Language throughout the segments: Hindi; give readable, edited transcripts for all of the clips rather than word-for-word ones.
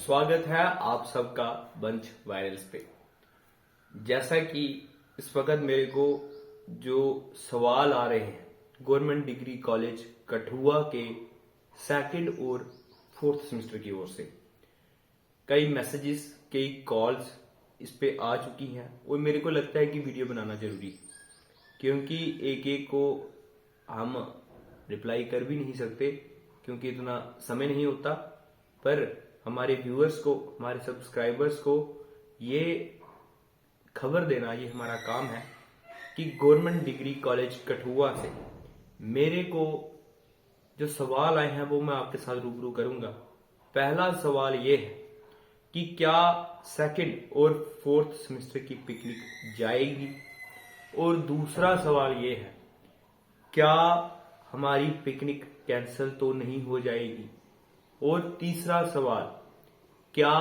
स्वागत है आप सबका बंच वायरल्स पे। जैसा कि इस वक्त मेरे को जो सवाल आ रहे हैं गवर्नमेंट डिग्री कॉलेज कठुआ के सेकंड और फोर्थ सेमेस्टर की ओर से कई मैसेजेस, कई कॉल्स इस पे आ चुकी हैं और मेरे को लगता है कि वीडियो बनाना जरूरी है, क्योंकि एक एक को हम रिप्लाई कर भी नहीं सकते क्योंकि इतना समय नहीं होता। पर हमारे व्यूअर्स को, हमारे सब्सक्राइबर्स को ये खबर देना ये हमारा काम है कि गवर्नमेंट डिग्री कॉलेज कठुआ से मेरे को जो सवाल आए हैं वो मैं आपके साथ रूबरू करूंगा। पहला सवाल ये है कि क्या सेकंड और फोर्थ सेमेस्टर की पिकनिक जाएगी, और दूसरा सवाल ये है क्या हमारी पिकनिक कैंसिल तो नहीं हो जाएगी, और तीसरा सवाल क्या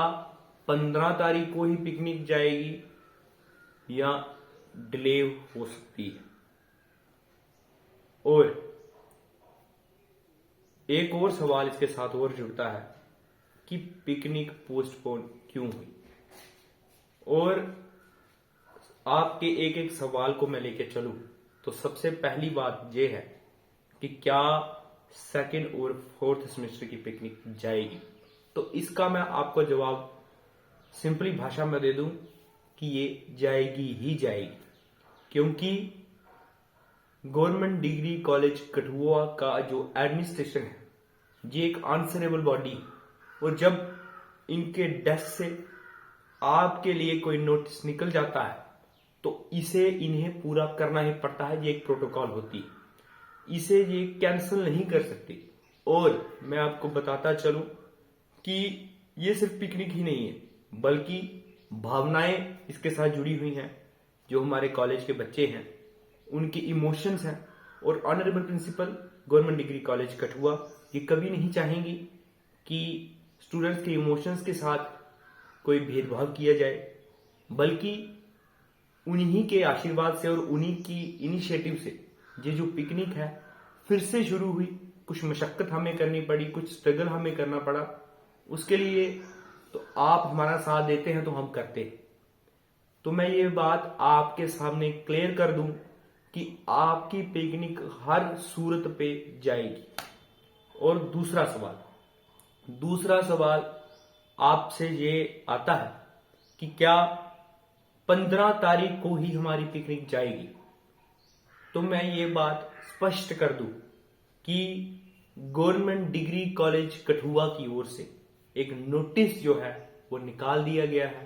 15 तारीख को ही पिकनिक जाएगी या डिले हो सकती है। और एक और सवाल इसके साथ और जुड़ता है कि पिकनिक पोस्टपोन क्यों हुई। और आपके एक एक सवाल को मैं लेके चलूं तो सबसे पहली बात यह है कि क्या सेकंड और फोर्थ सेमेस्टर की पिकनिक जाएगी। तो इसका मैं आपको जवाब सिंपली भाषा में दे दूं कि ये जाएगी ही जाएगी, क्योंकि गवर्नमेंट डिग्री कॉलेज कठुआ का जो एडमिनिस्ट्रेशन है ये एक आंसरेबल बॉडी है, और जब इनके डेस्क से आपके लिए कोई नोटिस निकल जाता है तो इसे इन्हें पूरा करना ही पड़ता है। ये एक प्रोटोकॉल होती है, इसे ये कैंसिल नहीं कर सकती। और मैं आपको बताता चलूं कि ये सिर्फ पिकनिक ही नहीं है बल्कि भावनाएं इसके साथ जुड़ी हुई हैं। जो हमारे कॉलेज के बच्चे हैं उनकी इमोशंस हैं, और honourable principal government degree college Kathua ये कभी नहीं चाहेंगी कि स्टूडेंट्स के इमोशंस के साथ कोई भेदभाव किया जाए, बल्कि उन्हीं के आशीर्वाद से और उन्हीं की इनिशिएटिव से ये जो पिकनिक है फिर से शुरू हुई। कुछ मशक्कत हमें करनी पड़ी, कुछ स्ट्रगल हमें करना पड़ा, उसके लिए तो आप हमारा साथ देते हैं तो हम करते हैं। तो मैं ये बात आपके सामने क्लियर कर दूं कि आपकी पिकनिक हर सूरत पे जाएगी। और दूसरा सवाल आपसे ये आता है कि क्या 15 तारीख को ही हमारी पिकनिक जाएगी। तो मैं ये बात स्पष्ट कर दूं कि गवर्नमेंट डिग्री कॉलेज कठुआ की ओर से एक नोटिस जो है वो निकाल दिया गया है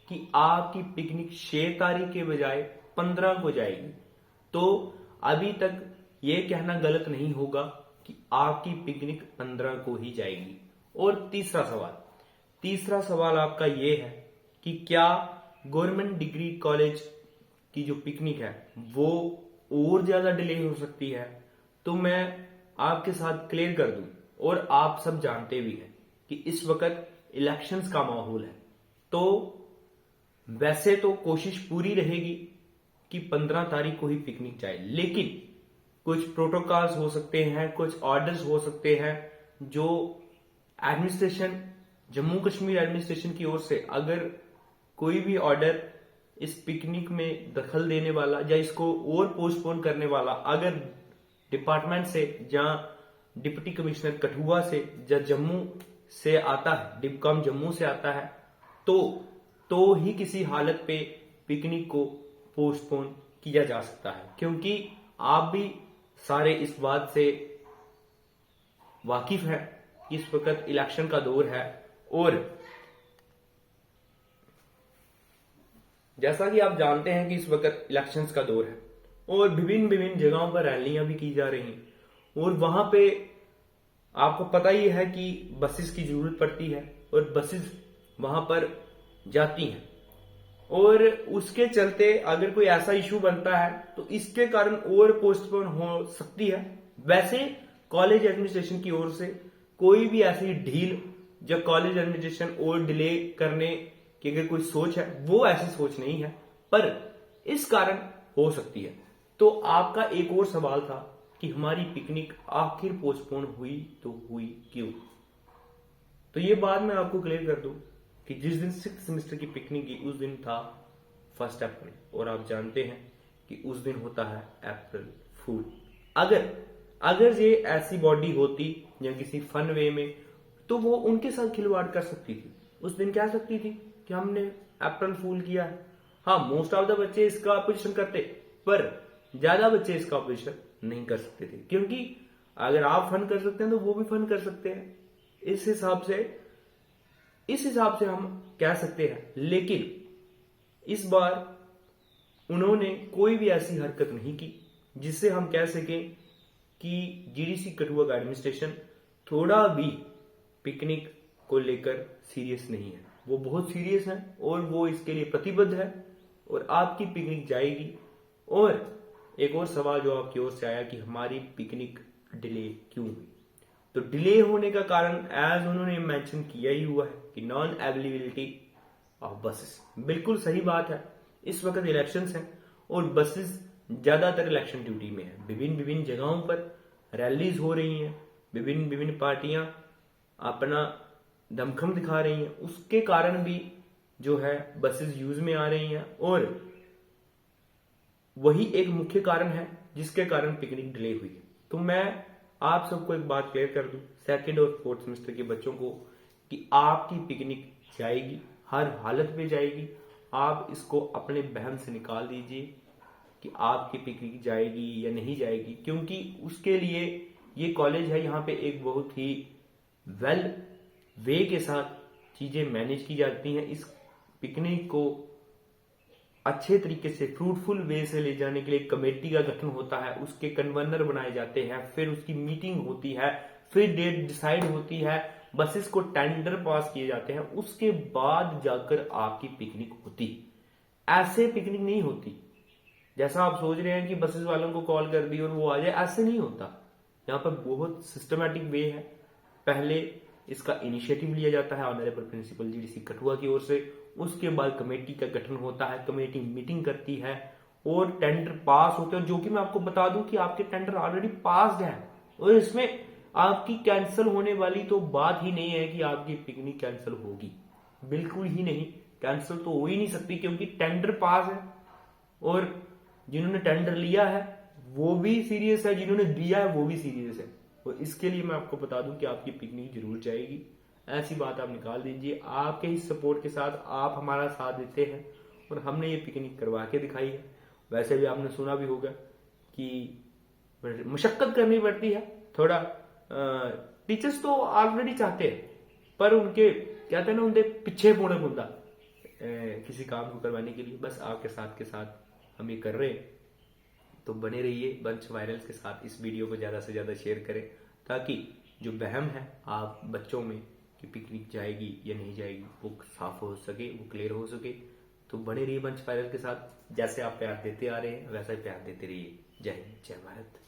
कि आपकी पिकनिक 6 तारीख के बजाय 15 को जाएगी। तो अभी तक ये कहना गलत नहीं होगा कि आपकी पिकनिक 15 को ही जाएगी। और तीसरा सवाल आपका ये है कि क्या गवर्नमेंट डिग्री कॉलेज की जो पिकनिक है वो और ज्यादा डिले हो सकती है। तो मैं आपके साथ क्लियर कर दूं, और आप सब जानते भी हैं कि इस वक्त इलेक्शंस का माहौल है, तो वैसे तो कोशिश पूरी रहेगी कि 15 तारीख को ही पिकनिक जाए, लेकिन कुछ प्रोटोकॉल्स हो सकते हैं, कुछ ऑर्डर्स हो सकते हैं जो एडमिनिस्ट्रेशन, जम्मू कश्मीर एडमिनिस्ट्रेशन की ओर से अगर कोई भी ऑर्डर इस पिकनिक में दखल देने वाला या इसको और पोस्टपोन करने वाला अगर डिपार्टमेंट से या डिप्टी कमिश्नर कठुआ से या जम्मू से आता है, डिपकॉम जम्मू से आता है, तो ही किसी हालत पे पिकनिक को पोस्टपोन किया जा सकता है। क्योंकि आप भी सारे इस बात से वाकिफ हैं कि इस वक्त इलेक्शन का दौर है, और जैसा कि आप जानते हैं कि इस वक्त इलेक्शंस का दौर है और विभिन्न जगहों पर रैलियां भी की जा रही हैं, और वहां पे आपको पता ही है कि बसेस की जरूरत पड़ती है और बसेस वहां पर जाती हैं, और उसके चलते अगर कोई ऐसा इशू बनता है तो इसके कारण और पोस्टपोन हो सकती है। वैसे कॉलेज एडमिनिस्ट्रेशन की ओर से कोई भी ऐसी ढील या कॉलेज एडमिनिस्ट्रेशन और डिले करने की अगर कोई सोच है वो ऐसी सोच नहीं है, पर इस कारण हो सकती है। तो आपका एक और सवाल था कि हमारी पिकनिक आखिर पोस्टपोन हुई तो हुई क्यों। तो ये बात मैं आपको क्लियर कर दूं कि जिस दिन 6th सेमेस्टर की पिकनिक की उस दिन था 1 अप्रैल, और आप जानते हैं कि उस दिन होता है अप्रैल फूल। अगर ये ऐसी बॉडी होती या किसी फन वे में, तो वो उनके साथ खिलवाड़ कर सकती थी। उस दिन कह सकती थी कि हमने अप्रैल फूल किया है। हाँ, मोस्ट ऑफ द बच्चे इसका अपोजिशन करते, पर ज्यादा बच्चे इसका अपोजिशन नहीं कर सकते थे, क्योंकि अगर आप फन कर सकते हैं तो वो भी फन कर सकते हैं। इस हिसाब से हम कह सकते हैं। लेकिन इस बार उन्होंने कोई भी ऐसी हरकत नहीं की जिससे हम कह सकें कि जीडीसी कठुआ का एडमिनिस्ट्रेशन थोड़ा भी पिकनिक को लेकर सीरियस नहीं है। वो बहुत सीरियस है और वो इसके लिए प्रतिबद्ध है, और आपकी पिकनिक जाएगी। और एक और सवाल जो आपकी ओर से आया कि हमारी पिकनिक डिले क्यों हुई, तो डिले होने का कारण एज उन्होंने मेंशन किया ही हुआ है कि नॉन अवेलेबिलिटी ऑफ बसेस। बिल्कुल सही बात है। इस वक्त इलेक्शंस हैं और बसेस ज्यादातर इलेक्शन ड्यूटी में है। विभिन्न जगहों पर रैलीज हो रही हैं, विभिन्न पार्टियां अपना दमखम दिखा रही हैं, उसके कारण भी जो है बसेस यूज में आ रही हैं, और वही एक मुख्य कारण है जिसके कारण पिकनिक डिले हुई है। तो मैं आप सबको एक बात क्लियर कर दूं, 2nd और 4th सेमेस्टर के बच्चों को, कि आपकी पिकनिक जाएगी, हर हालत में जाएगी। आप इसको अपने बहम से निकाल दीजिए कि आपकी पिकनिक जाएगी या नहीं जाएगी, क्योंकि उसके लिए ये कॉलेज है, यहाँ पे एक बहुत ही वेल वे के साथ चीजें मैनेज की जाती हैं। इस पिकनिक को अच्छे तरीके से फ्रूटफुल वे से ले जाने के लिए कमेटी का गठन होता है, उसके कन्वेनर बनाए जाते हैं, फिर उसकी मीटिंग होती है, फिर डेट डिसाइड होती है, बसेस को टेंडर पास किए जाते हैं, उसके बाद जाकर आपकी पिकनिक होती। ऐसे पिकनिक नहीं होती जैसा आप सोच रहे हैं कि बसेस वालों को कॉल कर दी और वो आ जाए, ऐसे नहीं होता। यहाँ पर बहुत सिस्टमैटिक वे है। पहले इसका इनिशिएटिव लिया जाता है ऑनरेबल प्रिंसिपल जीडीसी कठुआ की ओर से, उसके बाद कमेटी का गठन होता है, कमेटी मीटिंग करती है और टेंडर पास होते हैं, जो कि मैं आपको बता दूं कि आपके टेंडर ऑलरेडी पास्ड है, और इसमें आपकी कैंसिल होने वाली तो बात ही नहीं है कि आपकी पिकनिक कैंसिल होगी। बिल्कुल ही नहीं, कैंसिल तो हो ही नहीं सकती, क्योंकि टेंडर पास है और जिन्होंने टेंडर लिया है वो भी सीरियस है, जिन्होंने दिया है वो भी सीरियस है। और इसके लिए मैं आपको बता दूं कि आपकी पिकनिक जरूर जाएगी। ऐसी बात आप निकाल दीजिए। आपके ही सपोर्ट के साथ आप हमारा साथ देते हैं और हमने ये पिकनिक करवा के दिखाई है। वैसे भी आपने सुना भी होगा कि मशक्कत करनी पड़ती है थोड़ा। टीचर्स तो ऑलरेडी चाहते हैं, पर उनके कहते हैं ना, उनके पीछे पोने बुंदा किसी काम को करवाने के लिए। बस आपके साथ के साथ हम ये कर रहे हैं, तो बने रहिए बंच वायरल्स के साथ। इस वीडियो को ज्यादा से ज्यादा शेयर करें, ताकि जो वहम है आप बच्चों में कि पिकनिक जाएगी या नहीं जाएगी वो साफ हो सके, वो क्लियर हो सके। तो बने रहिए बंच वायरल के साथ। जैसे आप प्यार देते आ रहे हैं वैसा ही प्यार देते रहिए। जय हिंद, जय भारत।